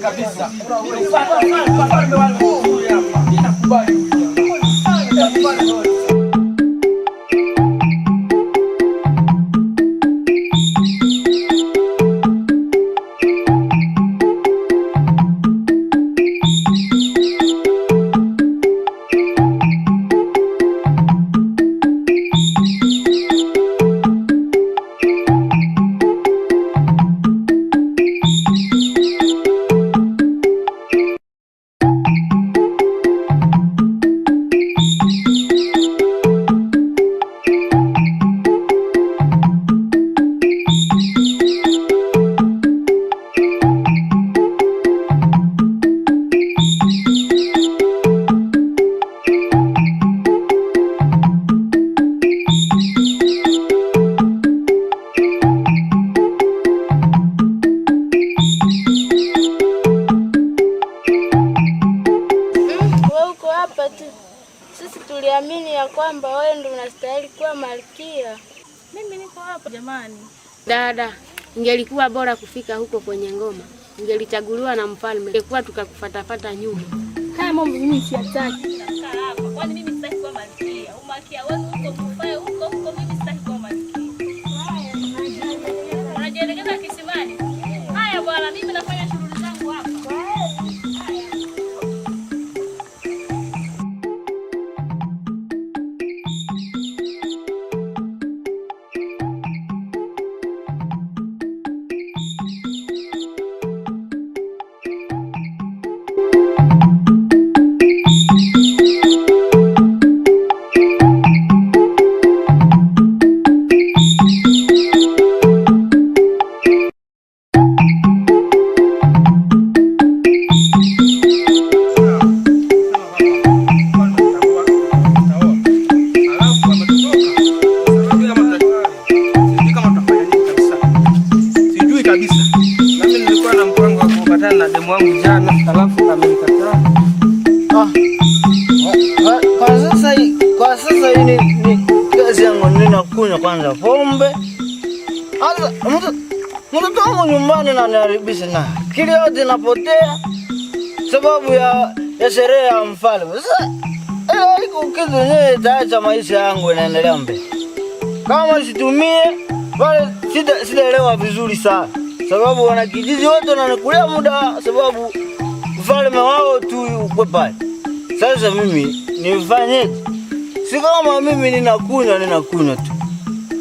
kabisa. Tuliamini ya kwamba wewe ndio unastahili kuwa malkia. Mimi niko hapa jamani. Dada, ingelikuwa bora kufika huko kwenye ngoma. Ingelichaguliwa na mfalme. Ingekuwa tukakufatafata nyuma. Haya mambo mimi siyataki. Nakaa hapa. Kwani mimi sitaki kuwa malkia? Umalkia wewe uko mfaye huko mimi sitaki kuwa malkia. Unajielekeza kisimani. Haya bwana, mimi nafanya shughuli zangu hapa. Kwa sasa hii ni kazi yangu, ninakunywa kwanza pombe. Hata mtoto wangu nyumbani na niharibisha na kile yote napotea sababu ya sherehe ya mfalme. Sasa iko kitu yenyewe itaacha maisha yangu inaendelea mbele. Kama situmie wale sidaelewa vizuri sana sababu wana kijiji wote wananikulia muda sababu mfalme wao tu yuko pale. Sasa mimi nifanyeje? Si kama mimi ninakunywa tu.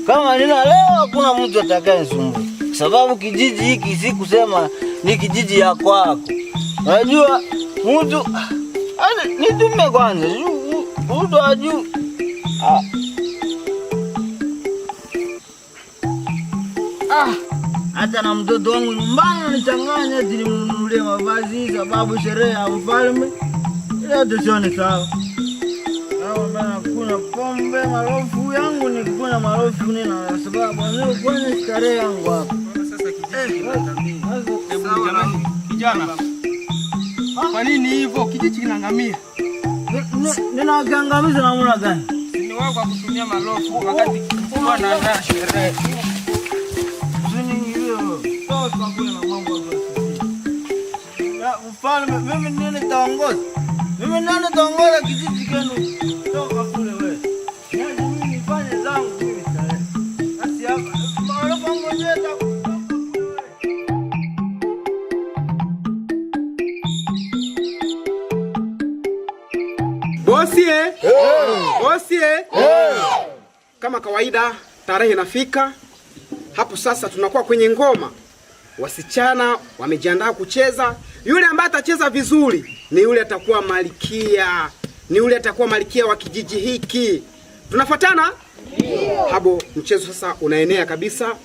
Kama ninalewa hakuna mtu atakayenisumbua. Sababu kijiji hiki si kusema ni kijiji ya kwako. Unajua mtu nitumie kwanza. Mtu ajue. Hata na mtoto wangu nyumbani ananichanganya eti nimnunulie mavazi sababu sherehe ya mfalme. Leo tusione sawa. Bana kuna pombe marofu yangu ni kuna marofu nina sababu leo kwenye starehe yangu hapa. Sasa kijiji kinaangamia. Hebu jamani kijana. Kwa nini hivyo kijiji kinaangamia? Ninaangamiza namna gani? Ni wewe kwa kutumia marofu wakati kubwa na sherehe. Zini hiyo. Sasa kuna na mambo ya mfalme mimi nini nitaongoza? Mimi nani nitaongoza kijiji kenu? Toka kule wewe. Yaani mimi nifanye zangu mimi starehe. Basi hapa marofu ngojea Bosie. Kama kawaida tarehe inafika. Hapo sasa tunakuwa kwenye ngoma. Wasichana wamejiandaa kucheza. Yule ambaye atacheza vizuri ni yule atakuwa malkia. Ni yule atakuwa malkia wa kijiji hiki. Tunafuatana? Ndio. Hapo mchezo sasa unaenea kabisa.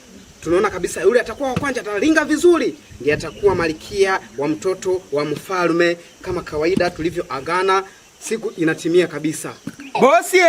Tunaona kabisa yule atakuwa wa kwanza atalinga vizuri. Ndiye atakuwa malkia wa mtoto wa mfalme kama kawaida tulivyoagana. Siku inatimia kabisa. Bosie!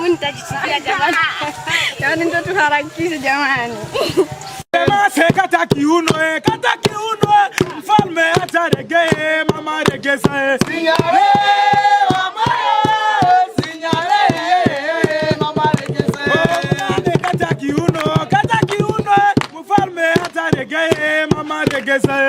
Nitajisikia jamani. Yaani ndio tuharakishe jamani. Kata kiuno, mfalme ataregee, mama regeza. Sinyare mama, sinyare mama regeza. Kata kiuno, mfalme ataregee, mama regeza.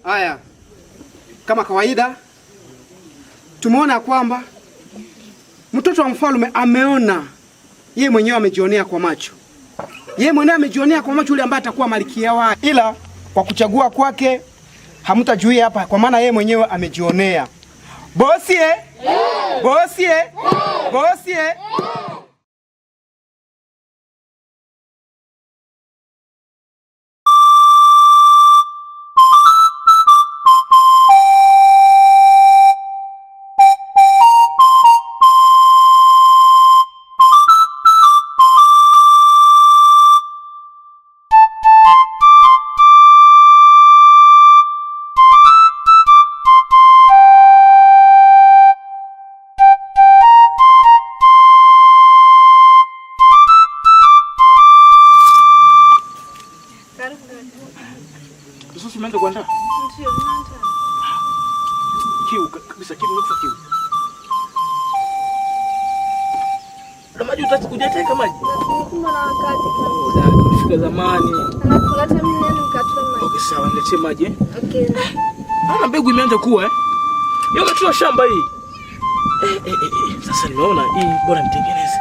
Haya, kama kawaida tumeona kwamba mtoto wa mfalme ameona, yeye mwenyewe amejionea kwa macho, yule ambaye atakuwa malkia wake, ila kwa kuchagua kwake hamtajuia hapa, kwa maana yeye mwenyewe amejionea. Bosie, bosie, bosie. Sasa umeenda kuandaa? Ndio, ninaandaa. Kiu kabisa, kiu nimekufa kiu. Na maji utateka maji? Kumbe na wakati kama. Dada, ulifika zamani. Anakuleta mnene mkatwe maji. Okay, sawa, niletee maji eh? Okay. Ana mbegu imeanza kuwa eh? Hiyo umetoa shamba hii. Sasa nimeona hii bora nitengeneze.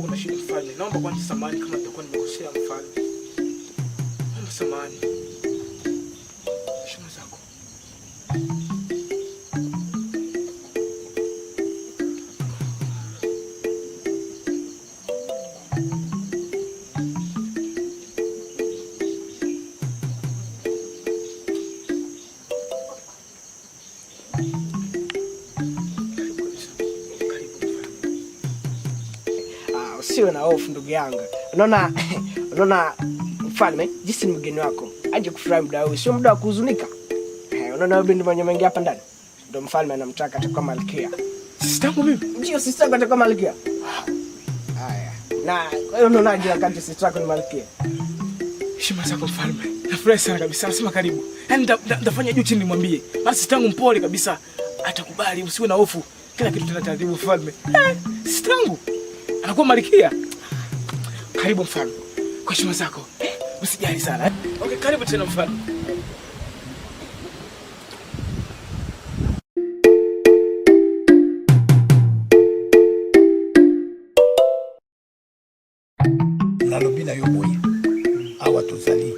Kuna shida mfalme. Naomba kwanza samahani kama nitakuwa nimekosea mfalme. Naomba samahani. Heshima zako. Usiwe na hofu ndugu yangu. Unaona mfalme, jinsi ni mgeni wako, aje kufurahi muda huu, sio muda wa kuhuzunika. Unaona wewe ndio mwenye mengi hapa ndani. Ndio mfalme anamtaka atakuwa malkia. Sistangu mimi? Ndio sistangu atakuwa malkia. Haya. Na kwa hiyo unaonaje wakati sistangu ni malkia? Heshima zako mfalme. Nafurahi sana kabisa. Nasema karibu. Yaani nitafanya juu chini nimwambie. Basi sistangu mpole kabisa. Atakubali, usiwe na hofu. Kila kitu tena taratibu mfalme. Sistangu anakuwa malkia. Karibu mfalme. Kwa heshima zako. Usijali sana. Okay, karibu tena mfalme. Nalobina yo boye. Awa tozali.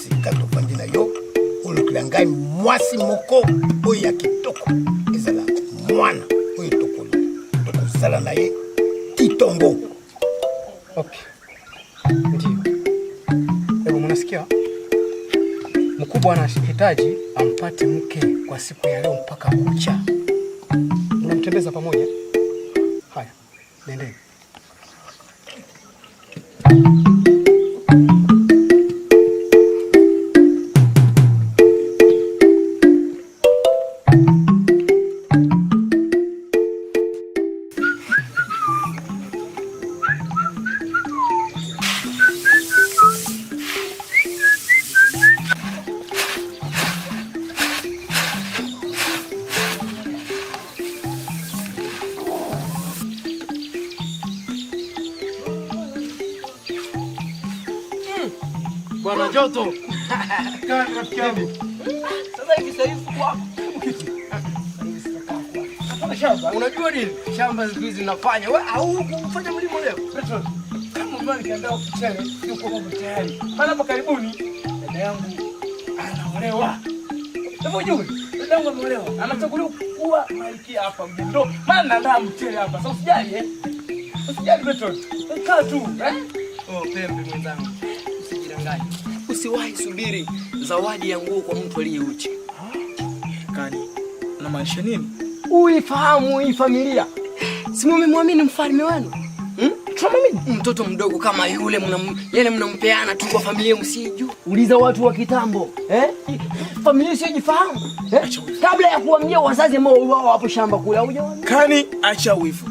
Sika tofandina yo. Olokila ngai mwasi moko oyo ya kitoko. Ezala mwana oyo tokolo. Tokozala na ye kitongo. Okay. Ndio. Hebu mnasikia? Mkubwa anahitaji ampate mke kwa siku ya leo mpaka kucha. Mnamtembeza pamoja? Haya, nendeni. Bwana joto. Kani rafiki yangu. Sasa hivi kwa shamba. Unajua nini? Shamba siku hizi nafanya. Wewe au kufanya mlimo leo? Petro. Kama mbona nikiandaa kuchele, yuko mambo tayari. Maana hapa karibuni dada yangu anaolewa. Hebu juu. Dada yangu anaolewa. Anachaguliwa kuwa malkia hapa mjini. Ndio maana naandaa mchele hapa. Sasa usijali Usijali Petro. Kaa tu, Oh, Pembe mwenzangu. Usijidanganye. Usiwahi subiri zawadi ya nguo kwa mtu aliye uchi. Kani, unamaanisha nini? Uifahamu hii familia. Si mmemwamini mfalme wenu? Tunamwamini mtoto mdogo kama yule mnampeana tu kwa familia msiju. Uliza watu wa kitambo, familia isiyojifahamu, kabla ya kuambia wazazi ambao wao hapo shamba kule hujawaambia. Kani, acha wivu.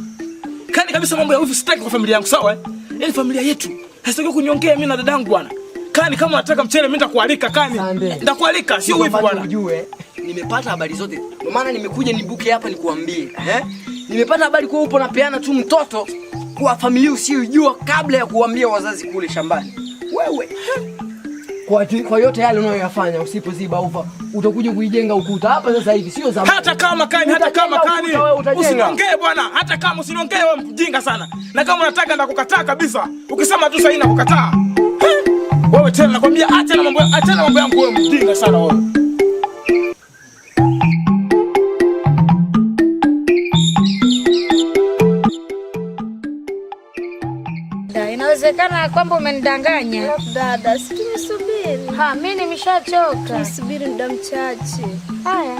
Kani kabisa mambo ya wivu sitaki kwa familia yangu, sawa? Yaani familia yetu hasitaki kunyongea mimi na dadangu bwana. Kani, kama unataka mchele mimi nitakualika Kani. Nitakualika, sio wivu bwana. Ujue, nimepata habari zote. Kwa maana nimekuja nibuke hapa nikuambie, Nimepata habari kwa upo napeana tu mtoto kwa familia usiyojua kabla ya kuambia wazazi kule shambani. Wewe. Kwa yote yale unayoyafanya usipoziba ufa utakuja kuijenga ukuta hapa sasa hivi, sio zamani. Hata kama Kani. Usiniongee bwana, hata kama usiniongee wewe mjinga sana. Na kama unataka ndakukataa kabisa. Ukisema tu sahihi nakukataa. Wewe tena nakwambia acha na mambo yangu wewe mjinga sana wewe. Inawezekana kwamba umenidanganya. Dada, si tumesubiri. Mimi nimeshachoka. Tusubiri muda mchache. Haya.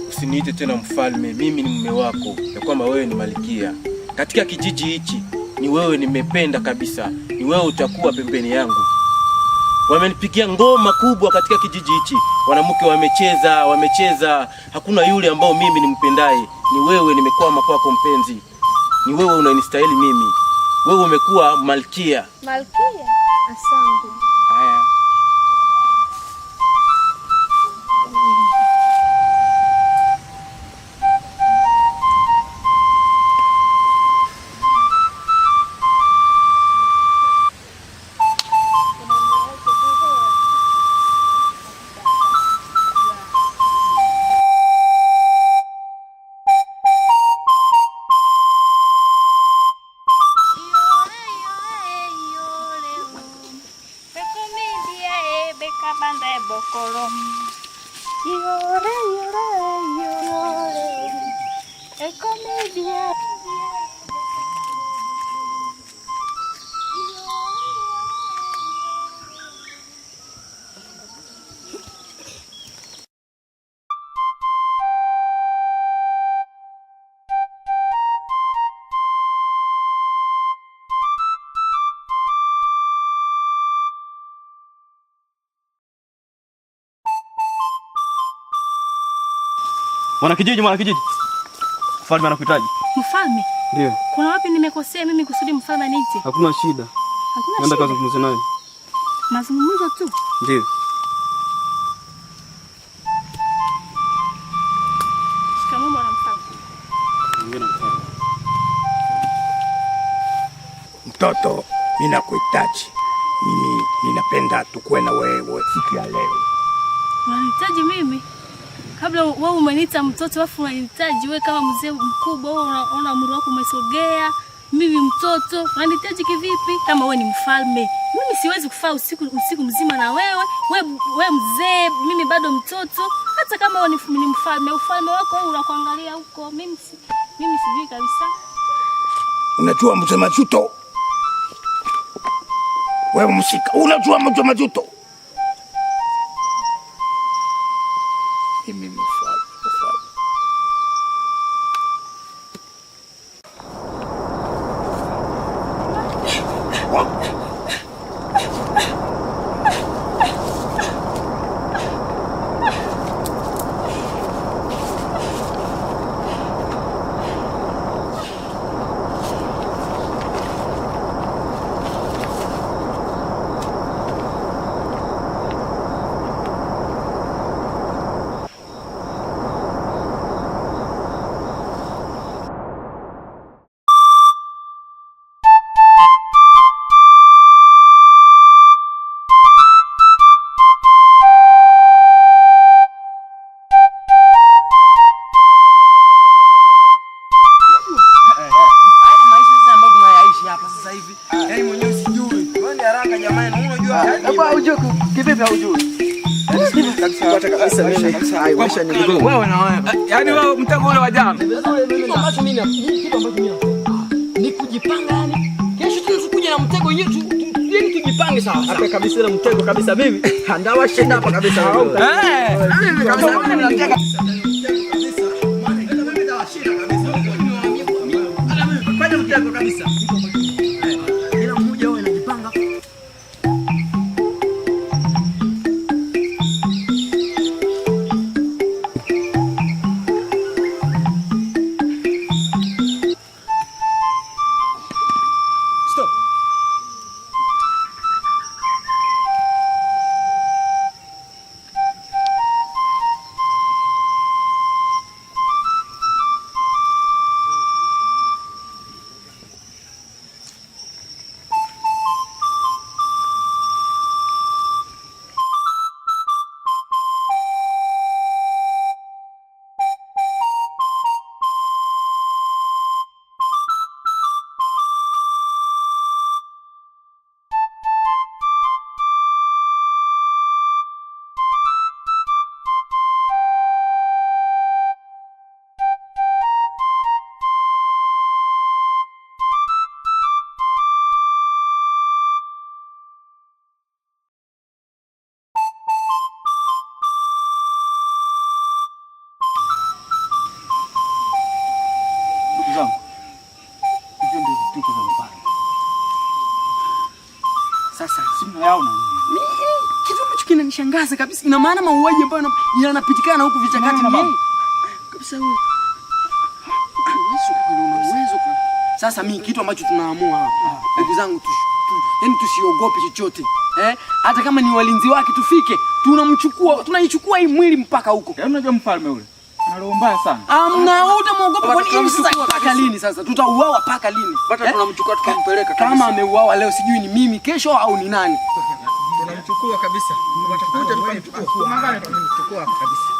Usiniite tena mfalme, mimi ni mume wako, na kwamba wewe ni malkia. Katika kijiji hichi ni wewe nimependa kabisa, ni wewe utakuwa pembeni yangu. Wamenipigia ngoma kubwa katika kijiji hichi, wanamke wamecheza, hakuna yule ambao mimi nimpendaye. Ni wewe nimekwama kwako mpenzi, ni wewe unanistahili mimi, wewe umekuwa malkia. Malkia? Asante. Haya. Mwanakijiji. Mfalme anakuhitaji. Mfalme? Ndio. Kuna wapi nimekosea mimi kusudi mfalme aniite? Hakuna shida. Nenda kazungumze naye. Mazungumzo tu? Ndio. Shikamoo bwana mfalme. Ngine mfalme. Mtoto, mimi nakuhitaji. Mimi ninapenda tukue na wewe siku ya leo. Unanihitaji mimi? Kabla wewe umeniita mtoto afu unanihitaji wewe kama mzee mkubwa, wewe unaona umri wako umesogea, mimi mtoto, unanihitaji kivipi kama wewe ni mfalme? Mimi siwezi kufaa usiku mzima na wewe mzee, mimi bado mtoto. Hata kama wewe ni mfalme, ufalme wako wewe unakuangalia huko. Mimi sijui kabisa. Unajua mzee Majuto? Wewe msika, unajua mzee Majuto? Mimi mfalme. kabisa mimi. Wewe na wewe. Yaani wewe mtego ule wa jana. Kitu ambacho mimi ni kujipanga yani. Kesho tunakuja na mtego yetu. Yaani tujipange sawa. Hata kabisa ile mtego kabisa mimi. Ndawa shida hapa kabisa. Mimi kabisa mimi nataka fanya mtego kabisa. Kila mmoja wao anajipanga. Stop. Sasa simu yao na kitu ambacho kinanishangaza kabisa. Ina maana mauaji ambayo yanapitikana huku vichakati ni yeye. Kabisa wewe. Uwezo. Sasa mimi kitu ambacho tunaamua hapa. Ndugu zangu yaani tusiogope chochote. Hata kama ni walinzi wake tufike, tunaichukua hii mwili mpaka huko. Yaani unajua mfalme ule ana mbaya sana. Utamwogopa kwa nini sasa mpaka lini sasa? Tutauawa mpaka lini? Hata tunamchukua tukampeleka kabisa. Kama ameuawa leo sijui ni mimi kesho au ni nani. Tunamchukua kabisa. Watakuja tukamchukua. Magari tunamchukua kabisa.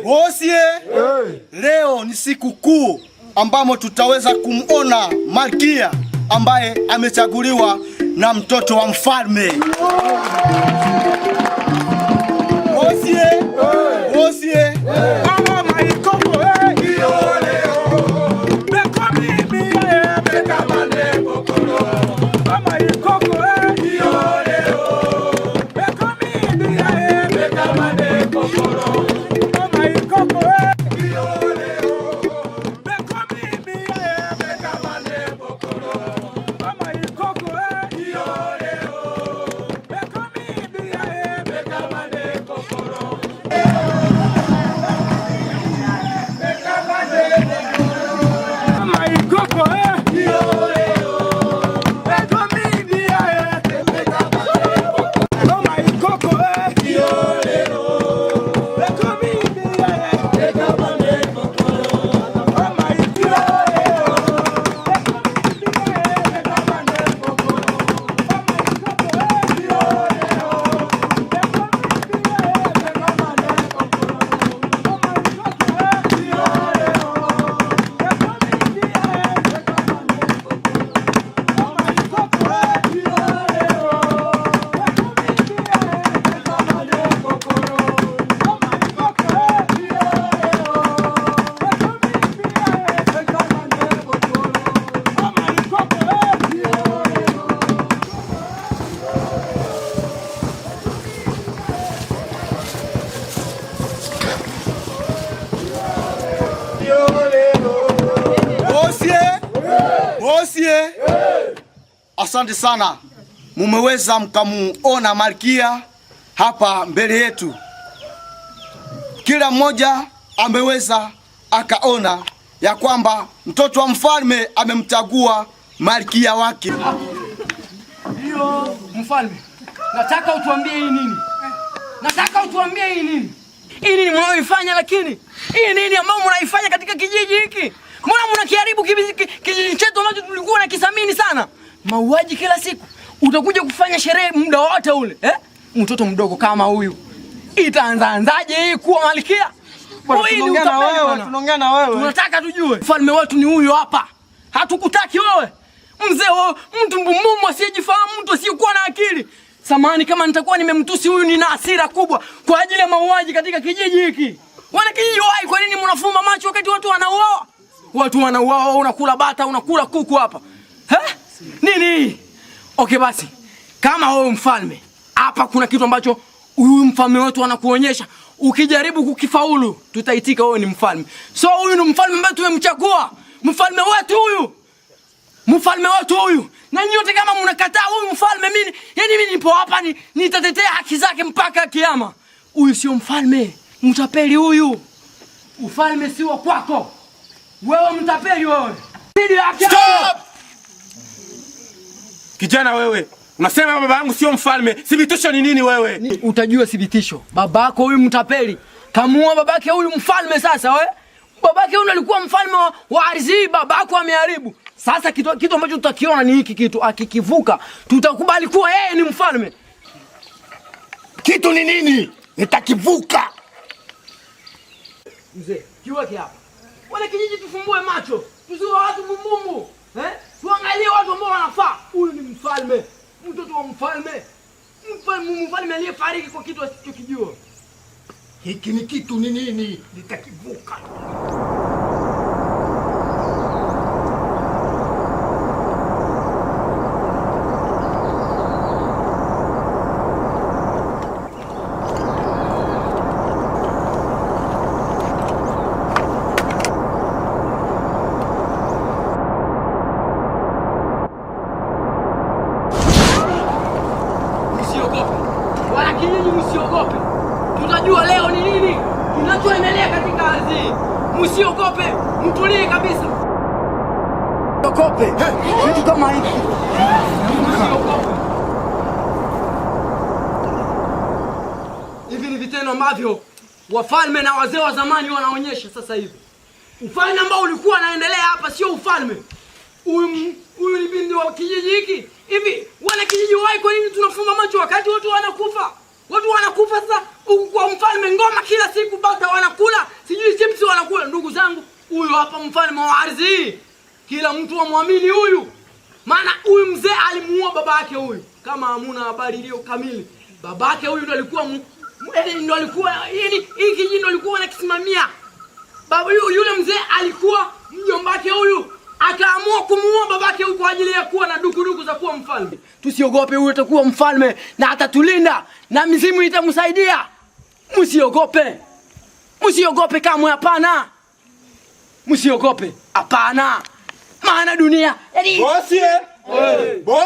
Bosie. Leo ni siku kuu ambamo tutaweza kumona Malkia ambaye amechaguliwa na mtoto wa mfalme. Bosie. Mama maikoko Asante sana, mumeweza mkamuona Malkia hapa mbele yetu. Kila mmoja ameweza akaona ya kwamba mtoto wa mfalme amemchagua Malkia wake. Ndio mfalme, nataka utuambie hii nini? Nataka utuambie hii nini? Hii nini mnaoifanya? Lakini hii nini ambayo mnaifanya katika kijiji hiki? Mbona mnakiharibu kijiji chetu ambacho tulikuwa na kisamini sana? Mauaji kila siku. Utakuja kufanya sherehe muda wote ule, eh? Mtoto mdogo kama huyu. Itaanzaanzaje hii kuwa malkia? Tunaongea na wewe. Tunataka tujue. Mfalme wetu ni huyu hapa. Hatukutaki wewe. Mzee wewe, mtu mbumumu asiyejifahamu, mtu asiyekuwa na akili. Samahani kama nitakuwa nimemtusi huyu, nina hasira kubwa kwa ajili ya mauaji katika kijiji hiki. Wana kijiji wai, kwa nini mnafumba macho wakati watu wanauawa? Watu wanauawa, unakula bata, unakula kuku hapa. Nini? Okay basi. Kama wewe mfalme, hapa kuna kitu ambacho huyu mfalme wetu anakuonyesha. Ukijaribu kukifaulu, tutaitika wewe ni mfalme. So huyu ni mfalme ambaye tumemchagua. Mfalme wetu huyu. Mfalme wetu huyu. Na nyote kama mnakataa huyu mfalme, mimi nipo hapa nitatetea haki zake mpaka kiyama. Huyu sio mfalme, mtapeli huyu. Ufalme si wa kwako. Wewe mtapeli wewe. Stop! Kijana wewe, unasema baba yangu sio mfalme. Thibitisho ni nini wewe? Utajua thibitisho. Babako huyu mtapeli. Kamua babake huyu mfalme sasa wewe. Babake huyu alikuwa mfalme wa ardhi, babako ameharibu. Sasa kitu ambacho tutakiona ni hiki kitu, akikivuka tutakubali kuwa yeye ni mfalme. Kitu ni nini? Nitakivuka. Mzee, kiweke hapa. Wale kijiji tufumbue macho. Tusiwe watu mumumbu. Tuangalie watu ambao wanafaa. Huyu ni mfalme. Mtoto wa mfalme. Mfalme aliyefariki kwa kitu asichokijua. Hiki ni kitu ni nini? Nitakivuka. Msiogope. Tutajua leo ni nini kinachoendelea katika ardhi. Msiogope, mtulie kabisa. Msiogope. Kitu kama hiki. Msiogope. Hivi ni vitendo ambavyo wafalme na wazee wa zamani wanaonyesha sasa hivi. Ufalme ambao ulikuwa unaendelea hapa sio ufalme. Huyu ni binti wa kijiji hiki. Hivi wana kijiji wai, kwa nini tunafumba macho wakati watu wanakufa? Watu wanakufa sasa kwa mfalme, ngoma kila siku, bata wanakula, sijui chips wanakula. Ndugu zangu, huyu hapa mfalme wa ardhi. Kila mtu amwamini huyu. Maana huyu mzee alimuua babake huyu. Kama hamuna habari iliyo kamili. Babake huyu ndo alikuwa hii kijiji ndo alikuwa anakisimamia. Baba yule mzee alikuwa mjombake huyu. Akaamua kumuua babake huyu kwa ajili ya kuwa na dukuduku za kuwa mfalme. Tusiogope, huyu atakuwa mfalme na atatulinda na mizimu itamsaidia. Msiogope. Msiogope kamwe, hapana. Msiogope, hapana. Maana dunia, bosi, bosi.